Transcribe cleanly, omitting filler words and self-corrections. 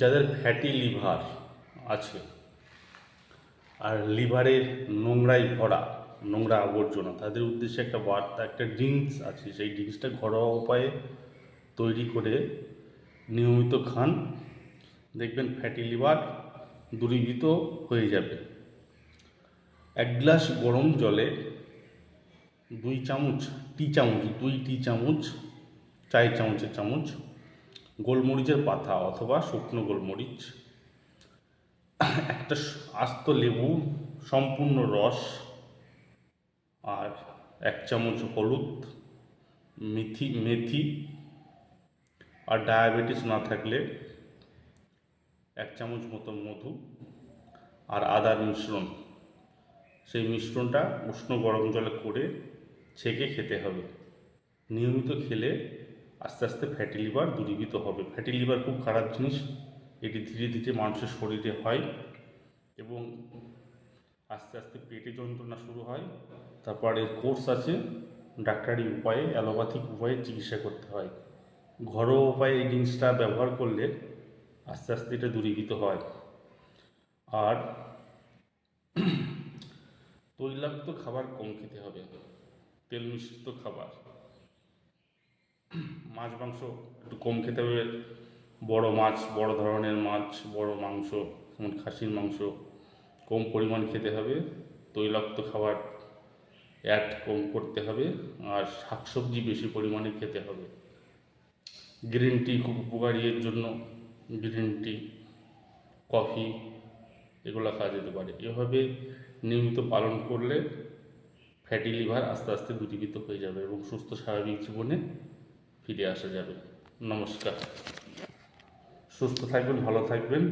যাদের fatty liver আছে আর লিভারের নোংরায় ভরা, নোংরা আবর্জনা, তাদের উদ্দেশ্যে একটা বার্তা, একটা ড্রিঙ্কস আছে। সেই ড্রিঙ্কসটা ঘরোয়া উপায়ে তৈরি করে নিয়মিত খান, দেখবেন ফ্যাটি লিভার দূরীভূত হয়ে যাবে। 1 গ্লাস গরম জলে 2 চামচ, টি চামচ, 2 টি চামচ, চায়ের চামচের চামচ গোলমরিচের পাতা অথবা শুকনো গোলমরিচ, একটা আস্ত লেবু সম্পূর্ণ রস, আর 1 চামচ হলুদ, মেথি মেথি, আর ডায়াবেটিস না থাকলে 1 চামচ মতো মধু, আর আদার মিশ্রণ। সেই মিশ্রণটা উষ্ণ গরম জলে করে ছেঁকে খেতে হবে। নিয়মিত খেলে আস্তে আস্তে ফ্যাটি লিভার দূরীভূত হবে। ফ্যাটি লিভার খুব খারাপ জিনিস, এটি ধীরে ধীরে মানুষের শরীরে হয় এবং আস্তে আস্তে পেটে যন্ত্রণা শুরু হয়। তারপর এর কোর্স আছে, ডাক্তারি উপায়ে, অ্যালোপ্যাথিক উপায়ে চিকিৎসা করতে হয়। ঘরোয়া উপায়ে এই জিনিসটা ব্যবহার করলে আস্তে আস্তে এটা দূরীভূত হয়। আর তৈলাক্ত খাবার কম খেতে হবে, তেল মিশ্রিত খাবার, মাছ মাংস একটু কম খেতে হবে। বড় মাছ, বড় ধরনের মাছ, বড় মাংস, যেমন খাসির মাংস কম পরিমাণ খেতে হবে। তৈলাক্ত খাবার অ্যাড কম করতে হবে। আর শাকসবজি বেশি পরিমাণে খেতে হবে। গ্রিন টি খুব উপকারী এর জন্য, গ্রিন টি, কফি, এগুলো খাওয়া যেতে পারে। এভাবে নিয়মিত পালন করলে ফ্যাটি লিভার আস্তে আস্তে দূরীভূত হয়ে যাবে এবং সুস্থ স্বাভাবিক জীবনে ফিরে আসা যাবে। নমস্কার, সুস্থ থাকবেন, ভালো থাকবেন।